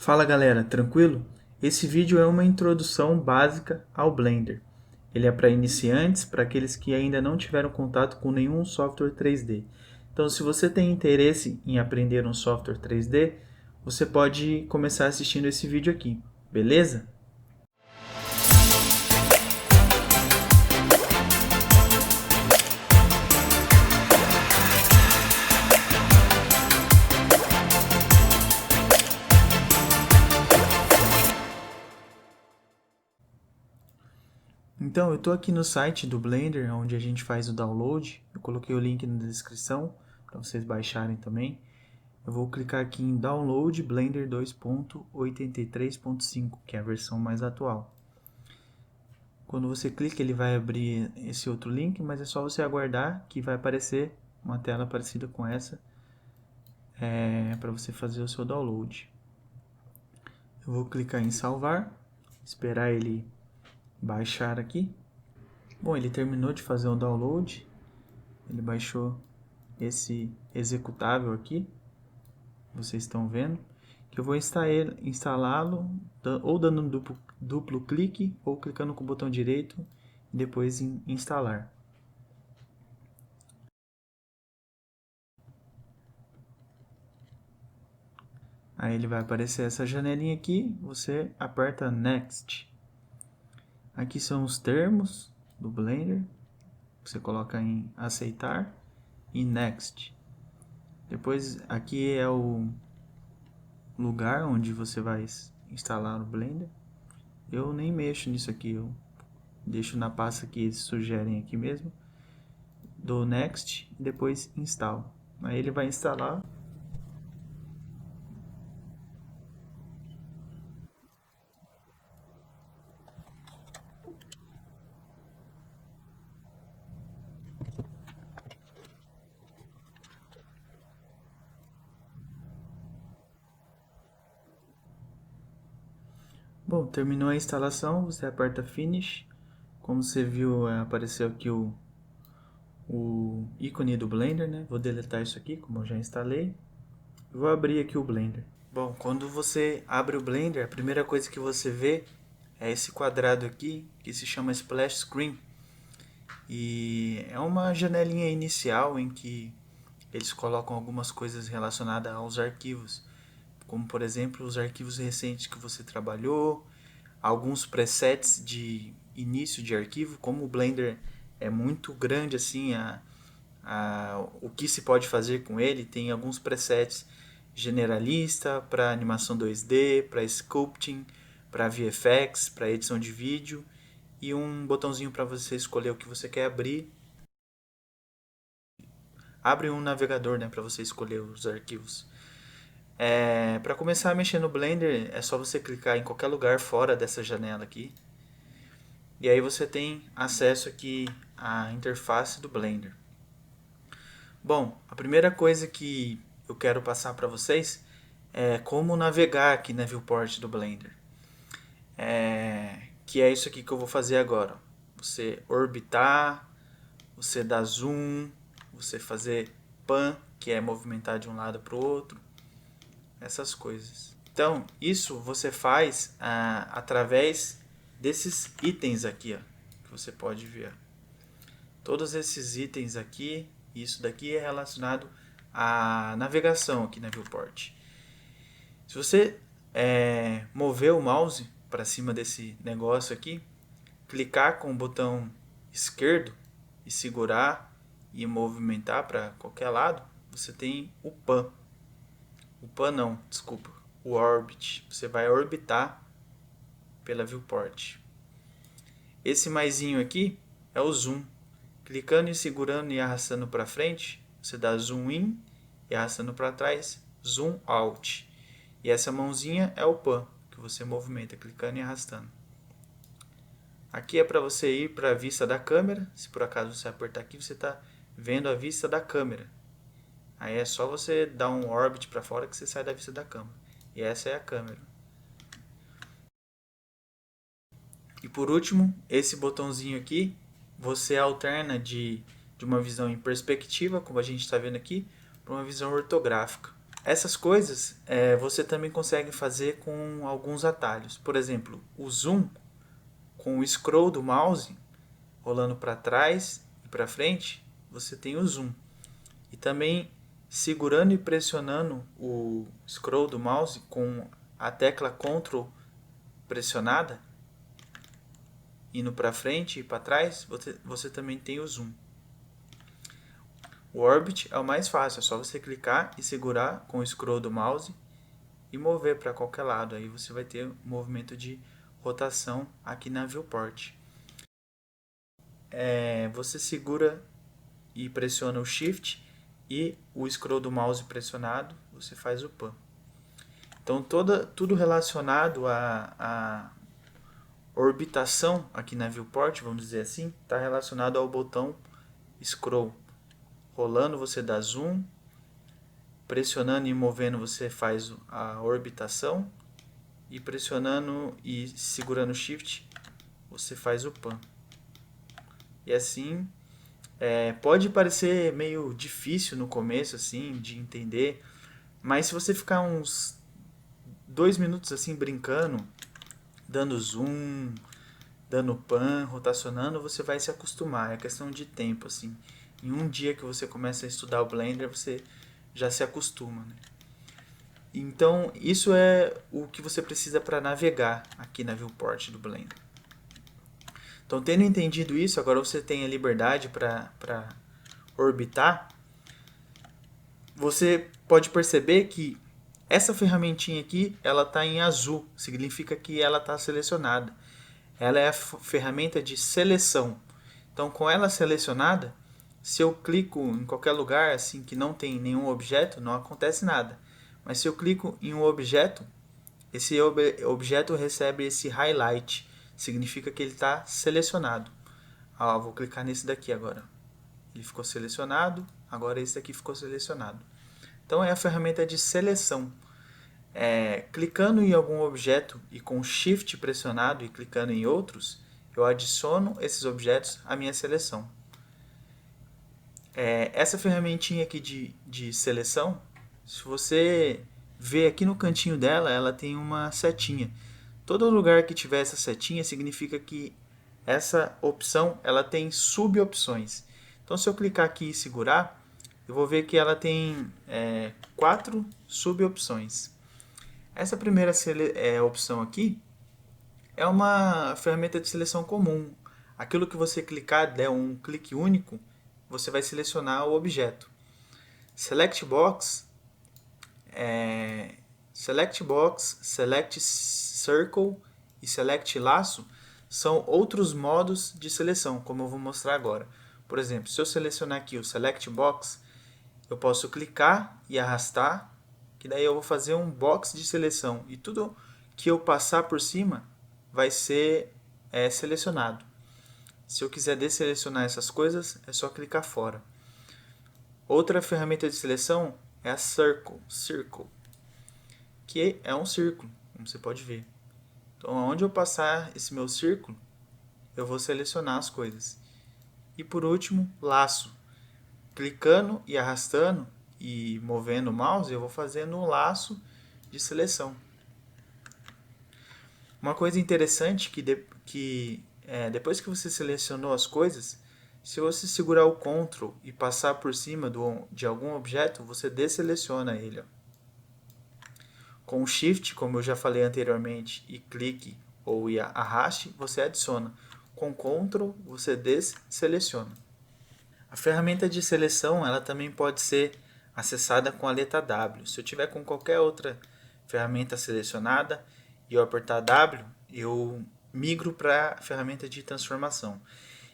Fala galera, tranquilo? Esse vídeo é uma introdução básica ao Blender. Ele é para iniciantes, para aqueles que ainda não tiveram contato com nenhum software 3D. Então, se você tem interesse em aprender um software 3D, você pode começar assistindo esse vídeo aqui, beleza? Então, eu estou aqui no site do Blender, onde a gente faz o download. Eu coloquei o link na descrição para vocês baixarem também. Eu vou clicar aqui em Download Blender 2.83.5, que é a versão mais atual. Quando você clica, ele vai abrir esse outro link, mas é só você aguardar que vai aparecer uma tela parecida com essa para você fazer o seu download. Eu vou clicar em salvar, esperar ele baixar aqui. Bom, ele terminou de fazer o download, ele baixou esse executável aqui, vocês estão vendo, que eu vou instalá-lo ou dando um duplo clique ou clicando com o botão direito e depois em instalar. Aí ele vai aparecer essa janelinha aqui, você aperta Next. Aqui são os termos do Blender, você coloca em aceitar e Next. Depois aqui é o lugar onde você vai instalar o Blender. Eu nem mexo nisso aqui, eu deixo na pasta que eles sugerem aqui mesmo. Dou Next e depois Install. Aí ele vai instalar. Bom, terminou a instalação, você aperta Finish. Como você viu, apareceu aqui o ícone do Blender, né? Vou deletar isso aqui, como eu já instalei. Vou abrir aqui o Blender. Bom, quando você abre o Blender, a primeira coisa que você vê é esse quadrado aqui, que se chama Splash Screen. E é uma janelinha inicial em que eles colocam algumas coisas relacionadas aos arquivos, como por exemplo os arquivos recentes que você trabalhou, alguns presets de início de arquivo. Como o Blender é muito grande assim, o que se pode fazer com ele, tem alguns presets generalista para animação 2D, para sculpting, para VFX, para edição de vídeo e um botãozinho para você escolher o que você quer abrir. Abre um navegador, né, para você escolher os arquivos. Para começar a mexer no Blender, é só você clicar em qualquer lugar fora dessa janela aqui. E aí você tem acesso aqui à interface do Blender. Bom, a primeira coisa que eu quero passar para vocês é como navegar aqui na viewport do Blender. Que é isso aqui que eu vou fazer agora. Você orbitar, você dar zoom, você fazer pan, que é movimentar de um lado para o outro, essas coisas. Então, isso você faz através desses itens aqui, ó, que você pode ver. Todos esses itens aqui, isso daqui é relacionado à navegação aqui na viewport. Se você mover o mouse para cima desse negócio aqui, clicar com o botão esquerdo e segurar e movimentar para qualquer lado, você tem o pan. O pan não, desculpa, o orbit. Você vai orbitar pela viewport. Esse maisinho aqui é o zoom. Clicando e segurando e arrastando para frente, você dá zoom in e arrastando para trás, zoom out. E essa mãozinha é o pan, que você movimenta clicando e arrastando. Aqui é para você ir para a vista da câmera. Se por acaso você apertar aqui, você está vendo a vista da câmera. Aí é só você dar um orbit para fora que você sai da vista da câmera. E essa é a câmera. E por último, esse botãozinho aqui, você alterna de uma visão em perspectiva, como a gente está vendo aqui, para uma visão ortográfica. Essas coisas você também consegue fazer com alguns atalhos. Por exemplo, o zoom com o scroll do mouse rolando para trás e para frente, você tem o zoom. E também segurando e pressionando o scroll do mouse com a tecla Ctrl pressionada, indo para frente e para trás, você também tem o zoom. O Orbit é o mais fácil, é só você clicar e segurar com o scroll do mouse e mover para qualquer lado. Aí você vai ter um movimento de rotação aqui na viewport. Você segura e pressiona o Shift e o scroll do mouse pressionado, você faz o Pan. Então tudo relacionado a orbitação aqui na viewport, vamos dizer assim, está relacionado ao botão scroll. Rolando você dá zoom, pressionando e movendo você faz a orbitação, e pressionando e segurando o Shift você faz o Pan. E assim, pode parecer meio difícil no começo assim de entender, mas se você ficar uns 2 minutos assim brincando, dando zoom, dando pan, rotacionando, você vai se acostumar. É questão de tempo, assim. Em um dia que você começa a estudar o Blender, você já se acostuma, né? Então, isso é o que você precisa para navegar aqui na viewport do Blender. Então, tendo entendido isso, agora você tem a liberdade para orbitar. Você pode perceber que essa ferramentinha aqui, ela está em azul, significa que ela está selecionada. Ela é a ferramenta de seleção. Então, com ela selecionada, se eu clico em qualquer lugar assim que não tem nenhum objeto, não acontece nada. Mas se eu clico em um objeto, esse objeto recebe esse highlight, significa que ele está selecionado. Vou clicar nesse daqui agora. Ele ficou selecionado, agora esse daqui ficou selecionado. Então é a ferramenta de seleção. Clicando em algum objeto e com Shift pressionado e clicando em outros, eu adiciono esses objetos à minha seleção. Essa ferramentinha aqui de seleção, se você ver aqui no cantinho dela, ela tem uma setinha. Todo lugar que tiver essa setinha significa que essa opção ela tem sub-opções. Então, se eu clicar aqui e segurar, eu vou ver que ela tem 4 sub-opções. Essa primeira opção aqui é uma ferramenta de seleção comum. Aquilo que você clicar, der um clique único, você vai selecionar o objeto. Select Box, Select Circle e Select Laço são outros modos de seleção, como eu vou mostrar agora. Por exemplo, se eu selecionar aqui o Select Box, eu posso clicar e arrastar, que daí eu vou fazer um box de seleção e tudo que eu passar por cima vai ser selecionado. Se eu quiser desselecionar essas coisas, é só clicar fora. Outra ferramenta de seleção é a Circle, que é um círculo, como você pode ver. Então, onde eu passar esse meu círculo, eu vou selecionar as coisas. E por último, laço. Clicando e arrastando e movendo o mouse, eu vou fazendo um laço de seleção. Uma coisa interessante depois que você selecionou as coisas, se você segurar o Ctrl e passar por cima de algum objeto, você desseleciona ele. Ó. Com o Shift, como eu já falei anteriormente, e clique ou arraste, você adiciona. Com Ctrl, você desseleciona. A ferramenta de seleção ela também pode ser acessada com a letra W. Se eu tiver com qualquer outra ferramenta selecionada e eu apertar W, eu migro para a ferramenta de transformação.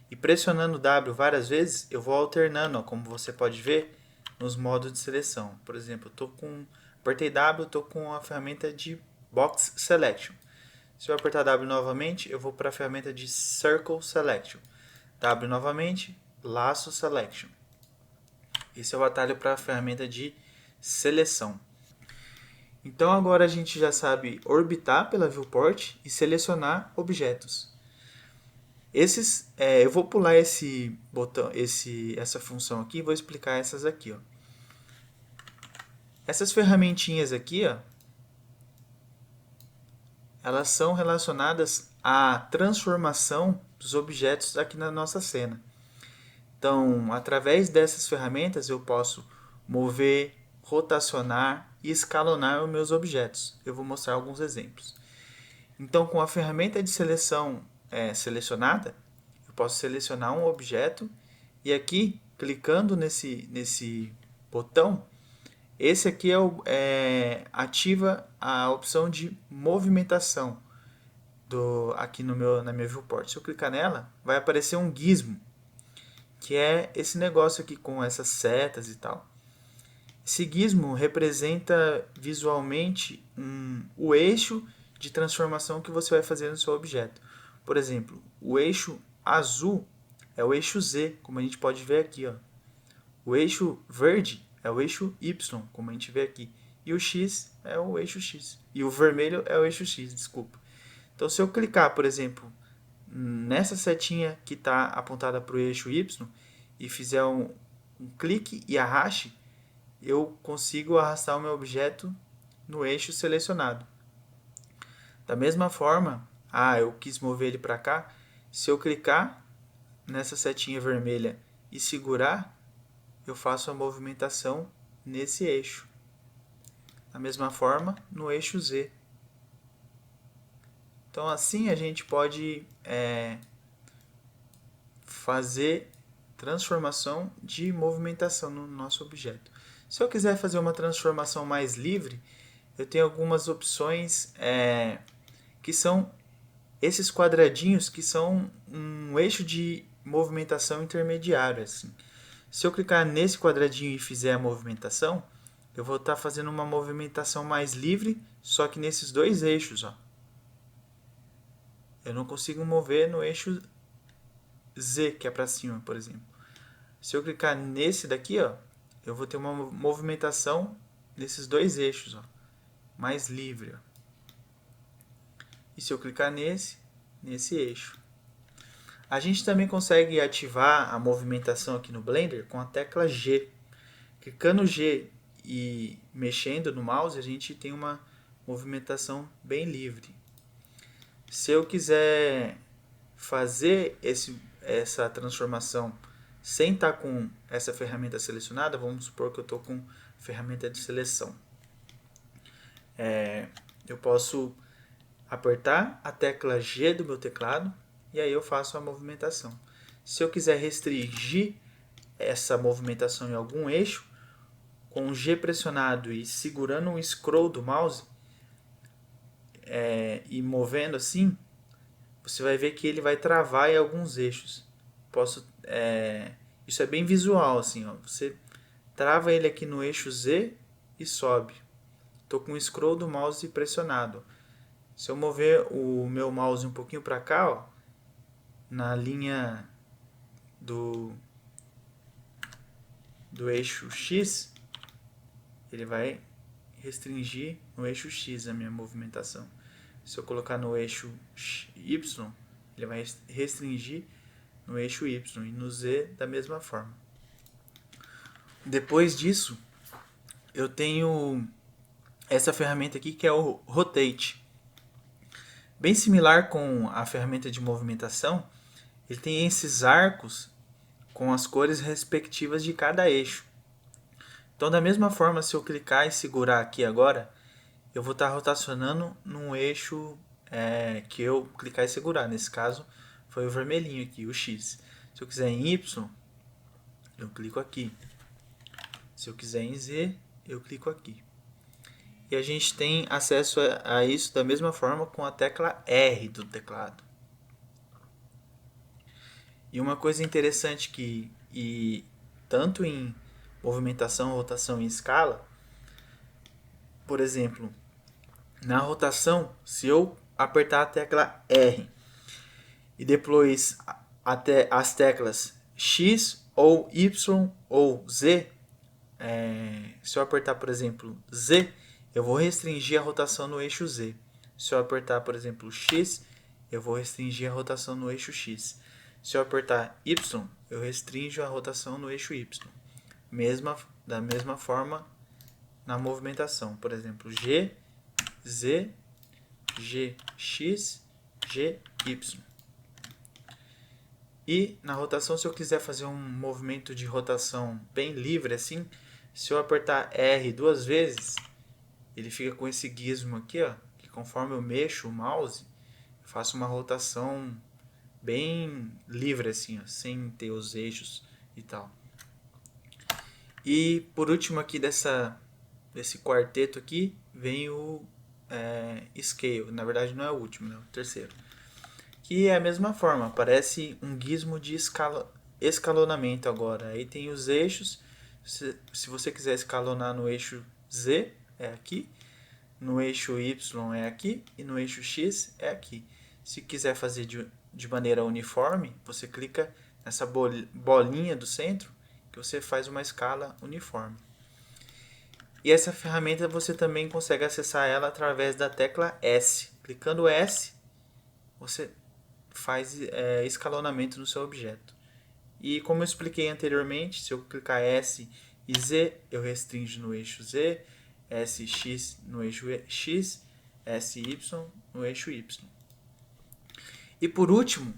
E pressionando W várias vezes, eu vou alternando, ó, como você pode ver, nos modos de seleção. Por exemplo, apertei W, estou com a ferramenta de Box Selection. Se eu apertar W novamente, eu vou para a ferramenta de Circle Selection. W novamente, Laço Selection. Esse é o atalho para a ferramenta de seleção. Então agora a gente já sabe orbitar pela viewport e selecionar objetos. Eu vou pular esse botão, essa função aqui e vou explicar essas aqui. Ó. Essas ferramentinhas aqui, ó, elas são relacionadas à transformação dos objetos aqui na nossa cena. Então, através dessas ferramentas, eu posso mover, rotacionar e escalonar os meus objetos. Eu vou mostrar alguns exemplos. Então, com a ferramenta de seleção selecionada, eu posso selecionar um objeto e aqui, clicando nesse botão, esse aqui ativa a opção de movimentação aqui na minha viewport. Se eu clicar nela, vai aparecer um gizmo, que é esse negócio aqui com essas setas e tal. Esse gizmo representa visualmente o eixo de transformação que você vai fazer no seu objeto. Por exemplo, o eixo azul é o eixo Z, como a gente pode ver aqui, ó. O eixo verde é o eixo Y, como a gente vê aqui. E o X é o eixo X. E o vermelho é o eixo X, desculpa. Então, se eu clicar, por exemplo, nessa setinha que está apontada para o eixo Y e fizer um clique e arraste, eu consigo arrastar o meu objeto no eixo selecionado. Da mesma forma, eu quis mover ele para cá. Se eu clicar nessa setinha vermelha e segurar, eu faço a movimentação nesse eixo. Da mesma forma, no eixo Z. Então, assim a gente pode fazer transformação de movimentação no nosso objeto. Se eu quiser fazer uma transformação mais livre, eu tenho algumas opções que são esses quadradinhos que são um eixo de movimentação intermediário. Assim. Se eu clicar nesse quadradinho e fizer a movimentação, eu vou estar fazendo uma movimentação mais livre, só que nesses dois eixos. Ó. Eu não consigo mover no eixo Z, que é para cima, por exemplo. Se eu clicar nesse daqui, ó, eu vou ter uma movimentação nesses dois eixos, ó, mais livre. Ó. E se eu clicar nesse eixo. A gente também consegue ativar a movimentação aqui no Blender com a tecla G. Clicando G e mexendo no mouse, a gente tem uma movimentação bem livre. Se eu quiser fazer essa transformação sem estar com essa ferramenta selecionada, vamos supor que eu estou com ferramenta de seleção. Eu posso apertar a tecla G do meu teclado e aí eu faço a movimentação. Se eu quiser restringir essa movimentação em algum eixo, com o G pressionado e segurando o scroll do mouse e movendo assim, você vai ver que ele vai travar em alguns eixos. Isso é bem visual, assim, ó. Você trava ele aqui no eixo Z e sobe. Estou com o scroll do mouse pressionado. Se eu mover o meu mouse um pouquinho para cá, ó, na linha do eixo X, ele vai restringir no eixo X a minha movimentação. Se eu colocar no eixo Y, ele vai restringir no eixo Y e no Z da mesma forma. Depois disso, eu tenho essa ferramenta aqui que é o Rotate. Bem similar com a ferramenta de movimentação, ele tem esses arcos com as cores respectivas de cada eixo. Então, da mesma forma, se eu clicar e segurar aqui agora, eu vou estar rotacionando num eixo que eu clicar e segurar. Nesse caso, foi o vermelhinho aqui, o X. Se eu quiser em Y, eu clico aqui. Se eu quiser em Z, eu clico aqui. E a gente tem acesso a isso da mesma forma com a tecla R do teclado. E uma coisa interessante que tanto em movimentação, rotação e escala, por exemplo, na rotação, se eu apertar a tecla R e depois até as teclas X ou Y ou Z, se eu apertar, por exemplo, Z, eu vou restringir a rotação no eixo Z. Se eu apertar, por exemplo, X, eu vou restringir a rotação no eixo X. Se eu apertar Y, eu restringo a rotação no eixo Y. Da mesma forma na movimentação. Por exemplo, G, Z, G, X, G, Y. E na rotação, se eu quiser fazer um movimento de rotação bem livre assim, se eu apertar R 2 vezes, ele fica com esse gizmo aqui, ó, que conforme eu mexo o mouse, eu faço uma rotação bem livre assim, ó, sem ter os eixos e tal. E por último aqui desse quarteto aqui, vem o Scale. Na verdade não é o último, né? O terceiro. Que é a mesma forma, aparece um gizmo de escalonamento agora. Aí tem os eixos, se você quiser escalonar no eixo Z, é aqui. No eixo Y é aqui. E no eixo X é aqui. Se quiser fazer de maneira uniforme, você clica nessa bolinha do centro, que você faz uma escala uniforme. E essa ferramenta você também consegue acessar ela através da tecla S. Clicando S, você faz escalonamento no seu objeto. E como eu expliquei anteriormente, se eu clicar S e Z, eu restringo no eixo Z, SX no eixo X, SY no eixo Y. E por último,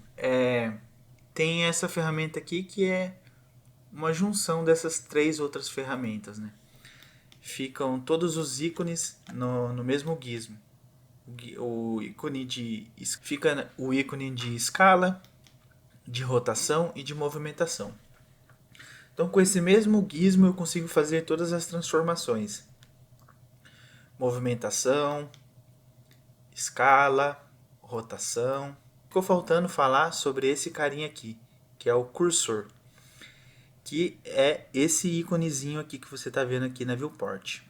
tem essa ferramenta aqui que é uma junção dessas três outras ferramentas, né? Ficam todos os ícones no mesmo gizmo. Fica o ícone de escala, de rotação e de movimentação. Então, com esse mesmo gizmo, eu consigo fazer todas as transformações: movimentação, escala, rotação. Ficou faltando falar sobre esse carinha aqui, que é o cursor, que é esse íconezinho aqui que você está vendo aqui na viewport.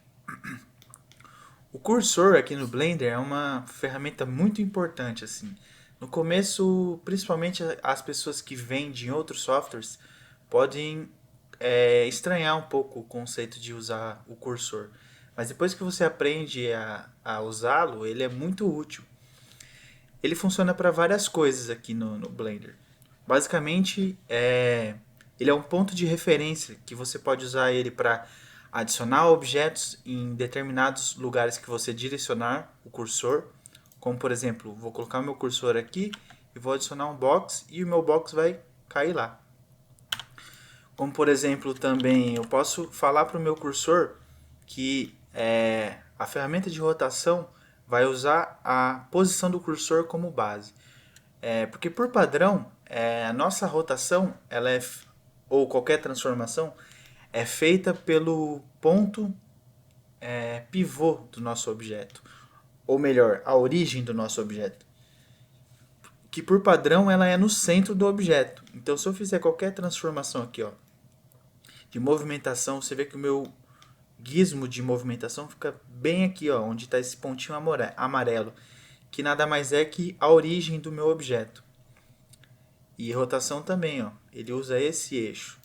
O cursor aqui no Blender é uma ferramenta muito importante assim. No começo, principalmente as pessoas que vendem outros softwares podem estranhar um pouco o conceito de usar o cursor. Mas depois que você aprende a usá-lo, ele é muito útil. Ele funciona para várias coisas aqui no Blender. Basicamente, ele é um ponto de referência que você pode usar ele para adicionar objetos em determinados lugares que você direcionar o cursor. Como, por exemplo, vou colocar o meu cursor aqui e vou adicionar um box e o meu box vai cair lá. Como, por exemplo, também eu posso falar para o meu cursor que a ferramenta de rotação vai usar a posição do cursor como base. Porque, por padrão, a nossa rotação, ou qualquer transformação, é feita pelo ponto pivô do nosso objeto. Ou melhor, a origem do nosso objeto. Que por padrão ela é no centro do objeto. Então se eu fizer qualquer transformação aqui, ó, de movimentação, você vê que o meu gizmo de movimentação fica bem aqui, ó, onde está esse pontinho amarelo. Que nada mais é que a origem do meu objeto. E rotação também, ó, ele usa esse eixo.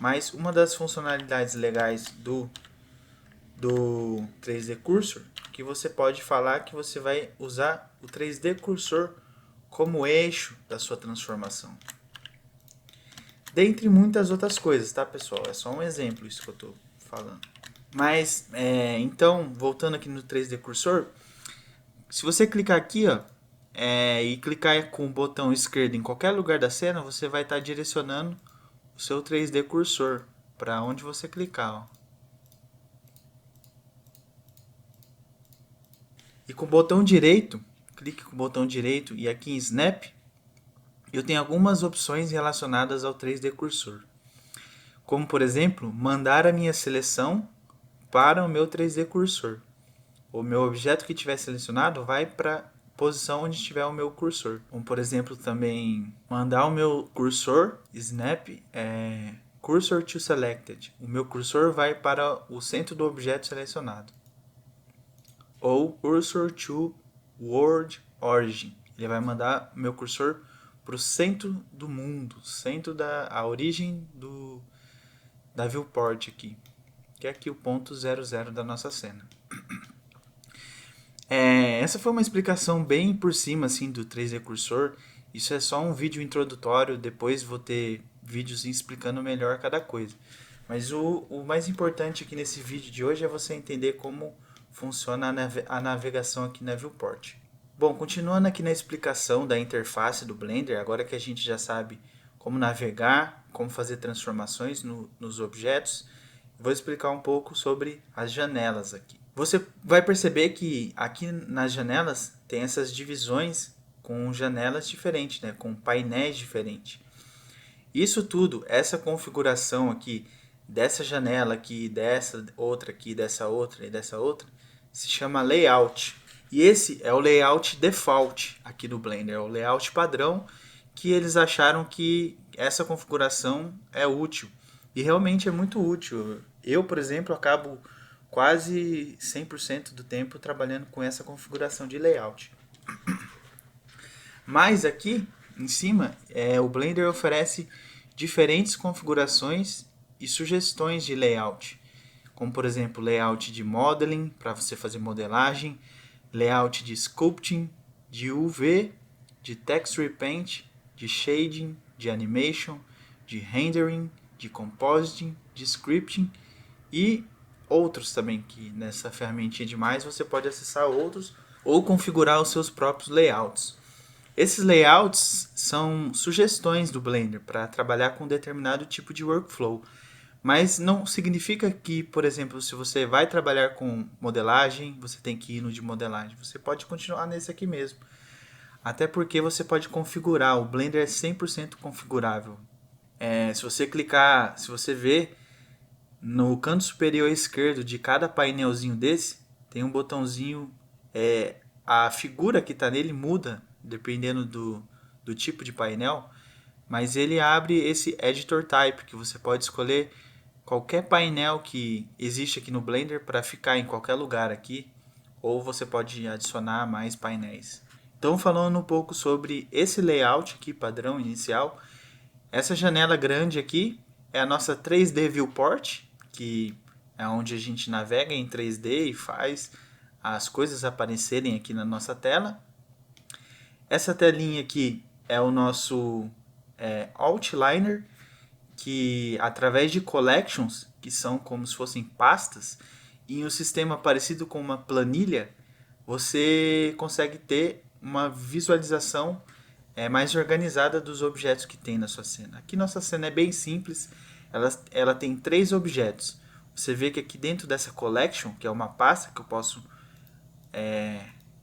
Mas uma das funcionalidades legais do 3D Cursor, que você pode falar que você vai usar o 3D Cursor como eixo da sua transformação. Dentre muitas outras coisas, tá, pessoal? É só um exemplo isso que eu estou falando. Mas, então, voltando aqui no 3D Cursor, se você clicar aqui, ó, e clicar com o botão esquerdo em qualquer lugar da cena, você vai estar direcionando o seu 3D Cursor para onde você clicar, ó. E com o botão direito, clique com o botão direito e aqui em Snap, eu tenho algumas opções relacionadas ao 3D Cursor. Como, por exemplo, mandar a minha seleção para o meu 3D Cursor. O meu objeto que tiver selecionado vai para a posição onde estiver o meu cursor. Como, por exemplo, também mandar o meu cursor, Snap, Cursor to Selected. O meu cursor vai para o centro do objeto selecionado. Ou Cursor to World Origin. Ele vai mandar meu cursor para o centro do mundo, centro a origem da viewport aqui, que é aqui o ponto 00 da nossa cena. Essa foi uma explicação bem por cima assim, do 3D Cursor. Isso é só um vídeo introdutório, depois vou ter vídeos explicando melhor cada coisa. Mas o mais importante aqui nesse vídeo de hoje é você entender como funciona a navegação aqui na Viewport. Bom, continuando aqui na explicação da interface do Blender, agora que a gente já sabe como navegar, como fazer transformações nos objetos, vou explicar um pouco sobre as janelas aqui. Você vai perceber que aqui nas janelas tem essas divisões com janelas diferentes, né? Com painéis diferentes. Isso tudo, essa configuração aqui, dessa janela aqui, dessa outra aqui, dessa outra e dessa outra, se chama layout. E esse é o layout default aqui do Blender, é o layout padrão que eles acharam que essa configuração é útil. E realmente é muito útil. Eu, por exemplo, acabo quase 100% do tempo trabalhando com essa configuração de layout. Mas aqui em cima, o Blender oferece diferentes configurações e sugestões de layout, como por exemplo layout de modeling para você fazer modelagem, layout de sculpting, de UV, de texture paint, de shading, de animation, de rendering, de compositing, de scripting e outros também, que nessa ferramentinha de mais você pode acessar outros ou configurar os seus próprios layouts. Esses layouts são sugestões do Blender para trabalhar com determinado tipo de workflow, mas não significa que, por exemplo, se você vai trabalhar com modelagem, você tem que ir no de modelagem. Você pode continuar nesse aqui mesmo. Até porque você pode configurar, o Blender é 100% configurável. Se você clicar, se você ver no canto superior esquerdo de cada painelzinho desse, tem um botãozinho, a figura que está nele muda dependendo do tipo de painel, mas ele abre esse Editor Type, que você pode escolher qualquer painel que existe aqui no Blender para ficar em qualquer lugar aqui, ou você pode adicionar mais painéis. Então, falando um pouco sobre esse layout aqui, padrão inicial, essa janela grande aqui é a nossa 3D Viewport, que é onde a gente navega em 3D e faz as coisas aparecerem aqui na nossa tela. Essa telinha aqui é o nosso Outliner, que através de collections, que são como se fossem pastas, em um sistema parecido com uma planilha, você consegue ter uma visualização mais organizada dos objetos que tem na sua cena. Aqui nossa cena é bem simples, ela tem 3 objetos. Você vê que aqui dentro dessa collection, que é uma pasta que eu posso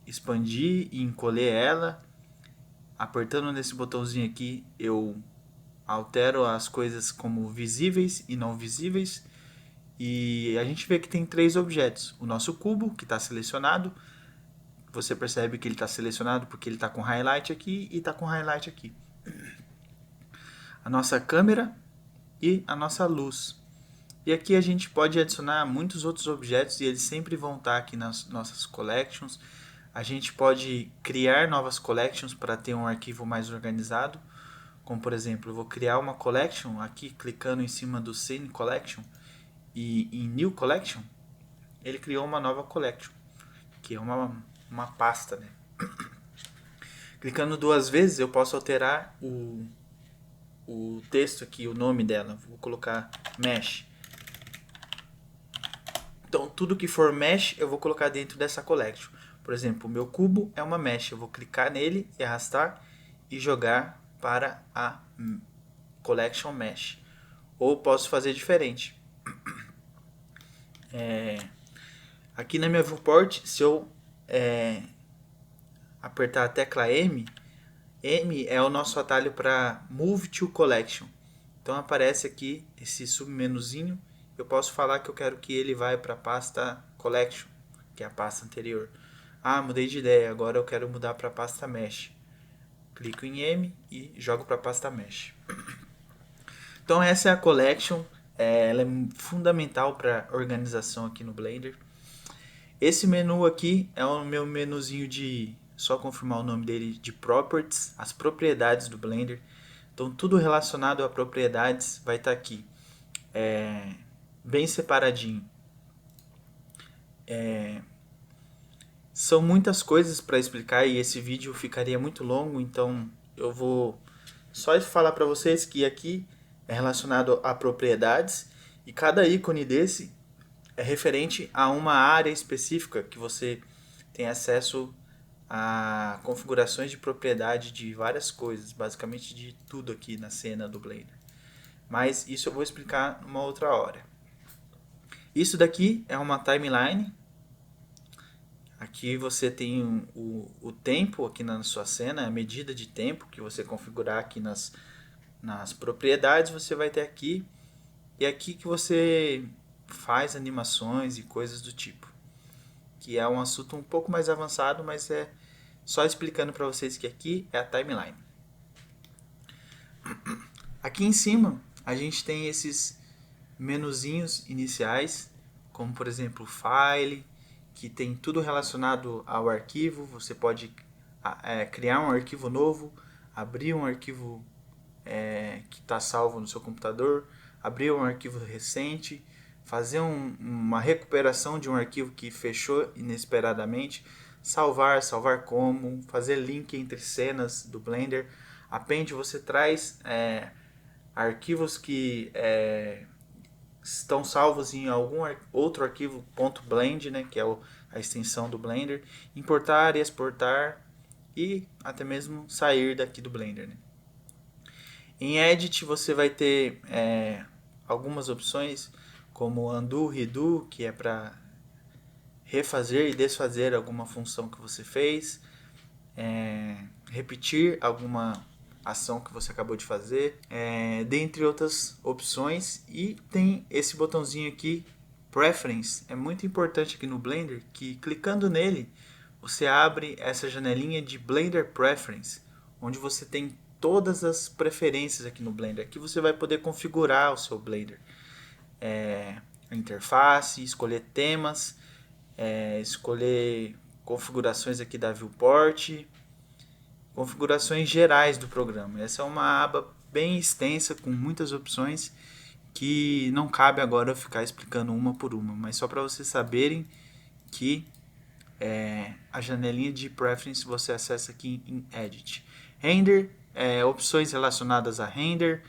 expandir e encolher ela, apertando nesse botãozinho aqui eu altero as coisas como visíveis e não visíveis, e a gente vê que tem 3 objetos. O nosso cubo, que está selecionado, você percebe que ele está selecionado porque ele está com highlight aqui e está com highlight aqui. A nossa câmera e a nossa luz. E aqui a gente pode adicionar muitos outros objetos e eles sempre vão estar aqui nas nossas collections. A gente pode criar novas collections para ter um arquivo mais organizado. Como por exemplo, eu vou criar uma collection aqui clicando em cima do Scene Collection e em New Collection, ele criou uma nova collection, que é uma pasta, né? Clicando 2 vezes eu posso alterar o texto aqui, o nome dela. Vou colocar Mesh. Então tudo que for Mesh eu vou colocar dentro dessa collection. Por exemplo, o meu cubo é uma Mesh, eu vou clicar nele e arrastar e jogar para a Collection Mesh. Ou posso fazer diferente. Aqui na minha viewport, se eu apertar a tecla M, M é o nosso atalho para Move to Collection. Então aparece aqui esse submenuzinho. Eu posso falar que eu quero que ele vá para a pasta Collection, que é a pasta anterior. Mudei de ideia, agora eu quero mudar para a pasta Mesh. Clico em M e jogo para a pasta Mesh. Então essa é a Collection, ela é fundamental para organização aqui no Blender. Esse menu aqui é o meu menuzinho de, só confirmar o nome dele, de Properties, as propriedades do Blender. Então tudo relacionado a propriedades vai estar aqui, bem separadinho. São muitas coisas para explicar e esse vídeo ficaria muito longo, então eu vou só falar para vocês que aqui é relacionado a propriedades E cada ícone desse é referente a uma área específica que você tem acesso a configurações de propriedade de várias coisas, basicamente de tudo aqui na cena do Blender. Mas isso eu vou explicar numa outra hora. Isso daqui é uma timeline. Aqui você tem o tempo aqui na sua cena, a medida de tempo que você configurar aqui nas propriedades, você vai ter aqui. E aqui que você faz animações e coisas do tipo. Que é um assunto um pouco mais avançado, mas é só explicando para vocês que aqui é a timeline. Aqui em cima a gente tem esses menuzinhos iniciais, como por exemplo File, que tem tudo relacionado ao arquivo. Você pode criar um arquivo novo, abrir um arquivo que está salvo no seu computador, abrir um arquivo recente, fazer uma recuperação de um arquivo que fechou inesperadamente, salvar como, fazer link entre cenas do Blender. Append você traz arquivos que estão salvos em algum outro arquivo .blend, né, que é a extensão do Blender, importar e exportar e até mesmo sair daqui do Blender, né. Em Edit você vai ter algumas opções como Undo, Redo, que é para refazer e desfazer alguma função que você fez, repetir alguma ação que você acabou de fazer, dentre outras opções. E tem esse botãozinho aqui, Preference. É muito importante aqui no Blender que clicando nele você abre essa janelinha de Blender Preference, onde você tem todas as preferências aqui no Blender. Aqui você vai poder configurar o seu Blender, a interface, escolher temas, escolher configurações aqui da viewport, configurações gerais do programa. Essa é uma aba bem extensa com muitas opções que não cabe agora eu ficar explicando uma por uma, mas só para vocês saberem que a janelinha de Preference você acessa aqui em Edit. Render, opções relacionadas a render.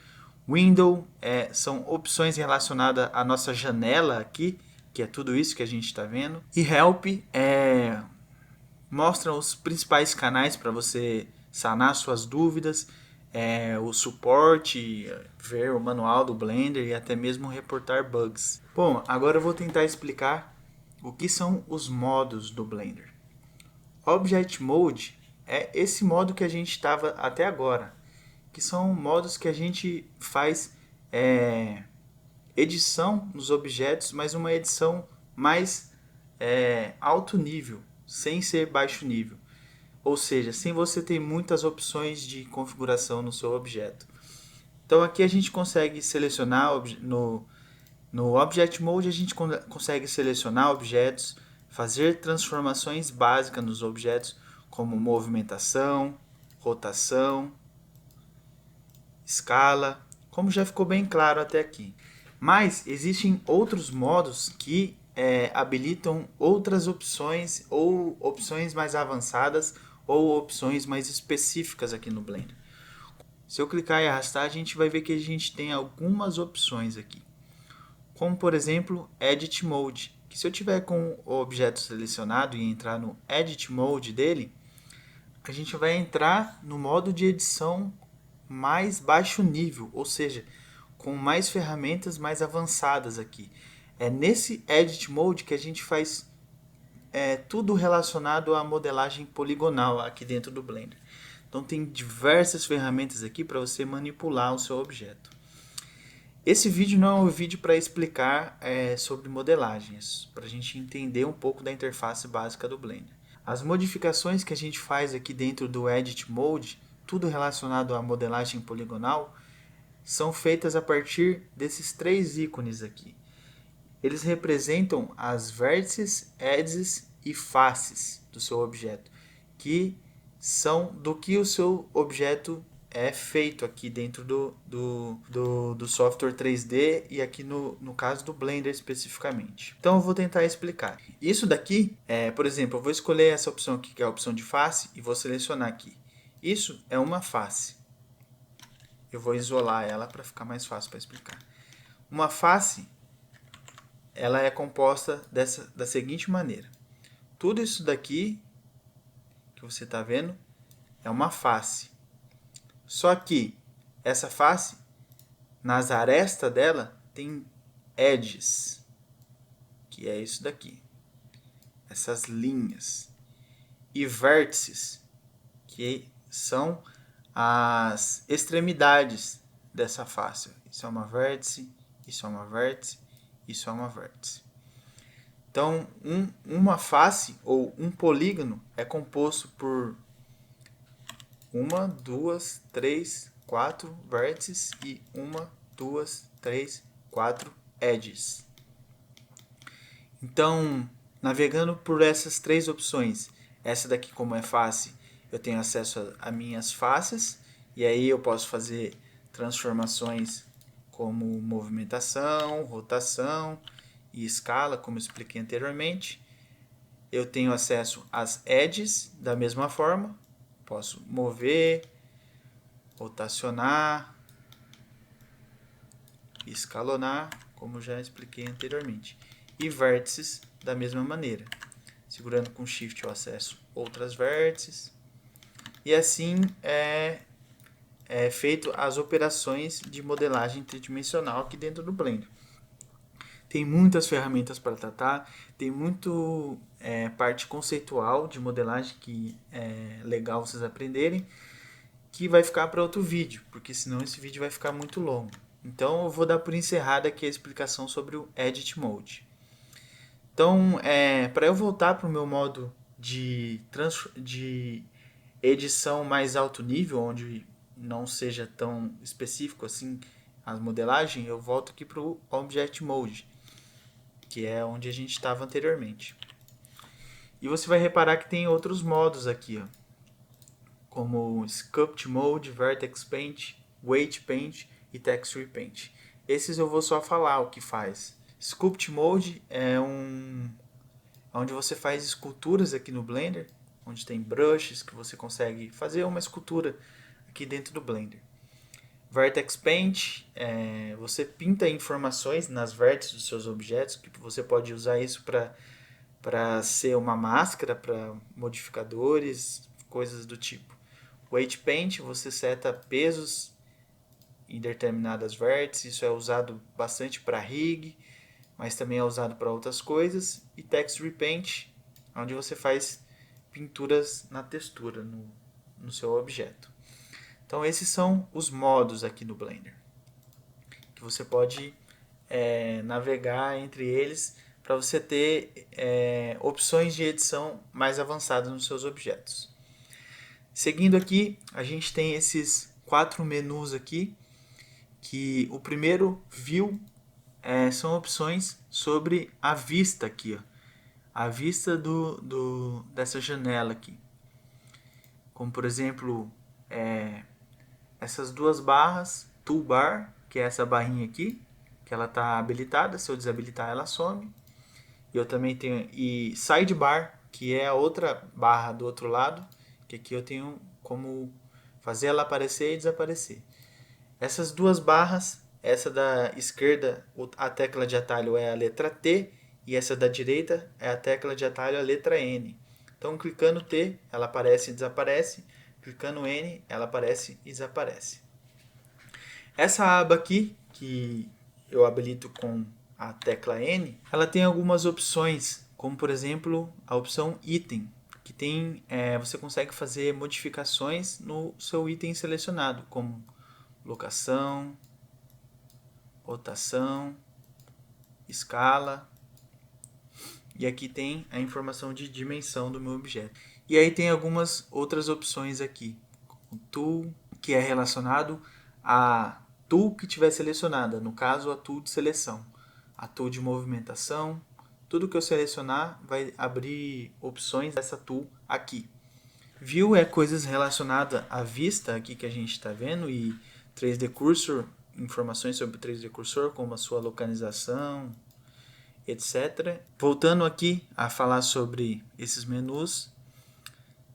Window, são opções relacionadas à nossa janela aqui, que é tudo isso que a gente está vendo. E Help, mostra os principais canais para você sanar suas dúvidas, o suporte, ver o manual do Blender e até mesmo reportar bugs. Bom, agora eu vou tentar explicar o que são os modos do Blender. Object Mode é esse modo que a gente estava até agora, que são modos que a gente faz edição nos objetos, mas uma edição mais alto nível, sem ser baixo nível. Ou seja, sem você ter muitas opções de configuração no seu objeto. Então aqui a gente consegue selecionar no Object Mode, a gente consegue selecionar objetos, fazer transformações básicas nos objetos, como movimentação, rotação, escala, como já ficou bem claro até aqui. Mas existem outros modos que habilitam outras opções, ou opções mais avançadas, ou opções mais específicas aqui no Blender. Se eu clicar e arrastar, a gente vai ver que a gente tem algumas opções aqui. Como, por exemplo, Edit Mode, que se eu tiver com o objeto selecionado e entrar no Edit Mode dele, a gente vai entrar no modo de edição mais baixo nível, ou seja, com mais ferramentas mais avançadas aqui. É nesse Edit Mode que a gente faz tudo relacionado à modelagem poligonal aqui dentro do Blender. Então tem diversas ferramentas aqui para você manipular o seu objeto. Esse vídeo não é um vídeo para explicar sobre modelagens, para a gente entender um pouco da interface básica do Blender. As modificações que a gente faz aqui dentro do Edit Mode, tudo relacionado à modelagem poligonal, são feitas a partir desses três ícones aqui. Eles representam as vértices, edges e faces do seu objeto, que são do que o seu objeto é feito aqui dentro do software 3D e aqui no caso do Blender especificamente. Então eu vou tentar explicar. Isso daqui, por exemplo, eu vou escolher essa opção aqui, que é a opção de face, e vou selecionar aqui. Isso é uma face. Eu vou isolar ela para ficar mais fácil para explicar. Uma face ela é composta da seguinte maneira. Tudo isso daqui que você está vendo é uma face. Só que essa face, nas arestas dela, tem edges, que é isso daqui. Essas linhas. E vértices, que são as extremidades dessa face. Isso é uma vértice, isso é uma vértice, isso é uma vértice. Então, uma face ou um polígono é composto por 1, 2, 3, 4 vértices e 1, 2, 3, 4 edges. Então, navegando por essas três opções, essa daqui como é face, eu tenho acesso a minhas faces, e aí eu posso fazer transformações como movimentação, rotação e escala, como eu expliquei anteriormente. Eu tenho acesso às edges da mesma forma, posso mover, rotacionar, escalonar, como já expliquei anteriormente. E vértices da mesma maneira. Segurando com Shift eu acesso outras vértices. E assim é feito as operações de modelagem tridimensional aqui dentro do Blender. Tem muitas ferramentas para tratar, tem muito parte conceitual de modelagem que é legal vocês aprenderem, que vai ficar para outro vídeo, porque senão esse vídeo vai ficar muito longo. Então eu vou dar por encerrada aqui a explicação sobre o Edit Mode. Então, para eu voltar para o meu modo de edição mais alto nível, onde não seja tão específico assim a modelagem, eu volto aqui para o Object Mode, que é onde a gente estava anteriormente. E você vai reparar que tem outros modos aqui, ó, como Sculpt Mode, Vertex Paint, Weight Paint e Texture Paint. Esses eu vou só falar o que faz. Sculpt Mode é onde você faz esculturas aqui no Blender, onde tem brushes que você consegue fazer uma escultura aqui dentro do Blender. Vertex Paint, você pinta informações nas vértices dos seus objetos, que você pode usar isso para ser uma máscara para modificadores, coisas do tipo. Weight Paint, você seta pesos em determinadas vértices, isso é usado bastante para rig, mas também é usado para outras coisas. E Texture Paint, onde você faz pinturas na textura, no seu objeto. Então esses são os modos aqui no Blender, que você pode navegar entre eles para você ter opções de edição mais avançadas nos seus objetos. Seguindo aqui, a gente tem esses 4 menus aqui, que o primeiro, View, são opções sobre a vista aqui, ó. A vista dessa janela aqui. Como por exemplo, essas duas barras, Toolbar, que é essa barrinha aqui, que ela está habilitada, se eu desabilitar ela some. E eu também tenho Sidebar, que é a outra barra do outro lado, que aqui eu tenho como fazer ela aparecer e desaparecer. Essas duas barras, essa da esquerda, a tecla de atalho é a letra T, e essa da direita é a tecla de atalho, a letra N. Então, clicando T, ela aparece e desaparece. Clicando N, ela aparece e desaparece. Essa aba aqui, que eu habilito com a tecla N, ela tem algumas opções, como por exemplo a opção Item, que tem, você consegue fazer modificações no seu item selecionado, como locação, rotação, escala. E aqui tem a informação de dimensão do meu objeto. E aí tem algumas outras opções aqui. O Tool, que é relacionado a Tool que tiver selecionada. No caso, a Tool de seleção. A Tool de movimentação. Tudo que eu selecionar vai abrir opções dessa Tool aqui. View é coisas relacionadas à vista aqui que a gente está vendo. E 3D Cursor, informações sobre o 3D Cursor, como a sua localização, etc. Voltando aqui a falar sobre esses menus,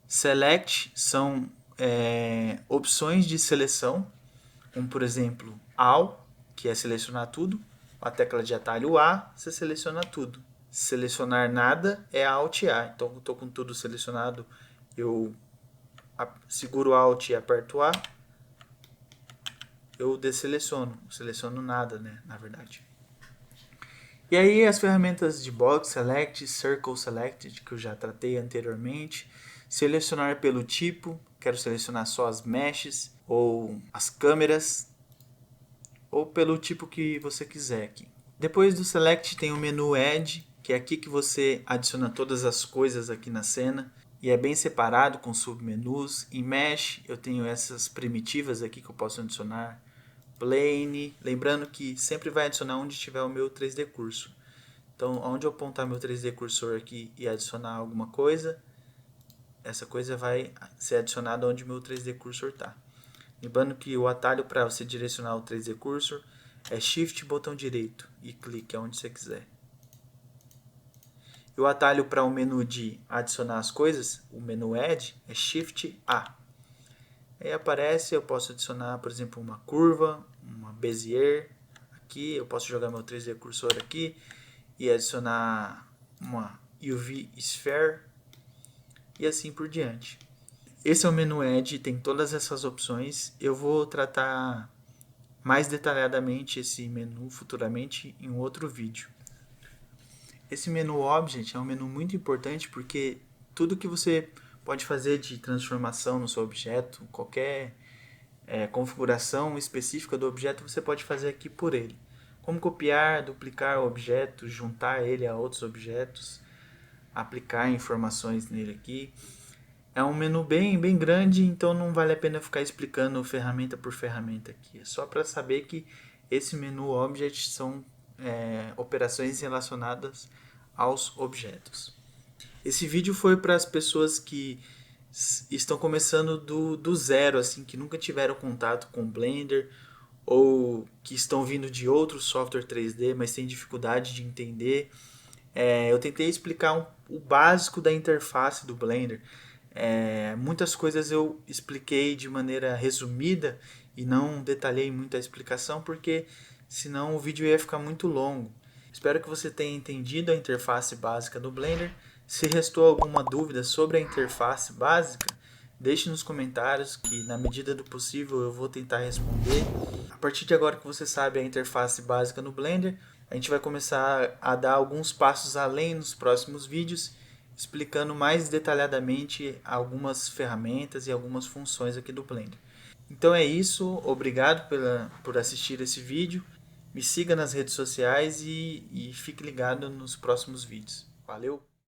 Select são opções de seleção, como por exemplo All, que é selecionar tudo, a tecla de atalho A, você seleciona tudo. Selecionar nada é Alt A. Então eu estou com tudo selecionado, eu seguro Alt e aperto A, eu desseleciono, seleciono nada, né, na verdade. E aí as ferramentas de Box Select, Circle Select, que eu já tratei anteriormente. Selecionar pelo tipo, quero selecionar só as meshes ou as câmeras, ou pelo tipo que você quiser aqui. Depois do Select tem o menu Add, que é aqui que você adiciona todas as coisas aqui na cena. E é bem separado com submenus. Em Mesh eu tenho essas primitivas aqui que eu posso adicionar. Plane, lembrando que sempre vai adicionar onde tiver o meu 3D Cursor. Então, onde eu apontar meu 3D Cursor aqui e adicionar alguma coisa, essa coisa vai ser adicionada onde meu 3D Cursor está. Lembrando que o atalho para você direcionar o 3D Cursor é Shift botão direito e clique onde você quiser. E o atalho para o menu de adicionar as coisas, o menu Add, é Shift A. Aí aparece, eu posso adicionar, por exemplo, uma curva, uma Bezier, aqui, eu posso jogar meu 3D Cursor aqui e adicionar uma UV Sphere e assim por diante. Esse é o menu Add, tem todas essas opções. Eu vou tratar mais detalhadamente esse menu futuramente em um outro vídeo. Esse menu Object é um menu muito importante porque tudo que você pode fazer de transformação no seu objeto, qualquer configuração específica do objeto, você pode fazer aqui por ele. Como copiar, duplicar o objeto, juntar ele a outros objetos, aplicar informações nele aqui. É um menu bem grande, então não vale a pena ficar explicando ferramenta por ferramenta aqui. É só para saber que esse menu Object são operações relacionadas aos objetos. Esse vídeo foi para as pessoas que estão começando do zero, assim, que nunca tiveram contato com Blender ou que estão vindo de outro software 3D, mas têm dificuldade de entender. Eu tentei explicar o básico da interface do Blender. Muitas coisas eu expliquei de maneira resumida e não detalhei muito a explicação porque senão o vídeo ia ficar muito longo. Espero que você tenha entendido a interface básica do Blender. Se restou alguma dúvida sobre a interface básica, deixe nos comentários que na medida do possível eu vou tentar responder. A partir de agora que você sabe a interface básica no Blender, a gente vai começar a dar alguns passos além nos próximos vídeos, explicando mais detalhadamente algumas ferramentas e algumas funções aqui do Blender. Então é isso, obrigado por assistir esse vídeo, me siga nas redes sociais e fique ligado nos próximos vídeos. Valeu!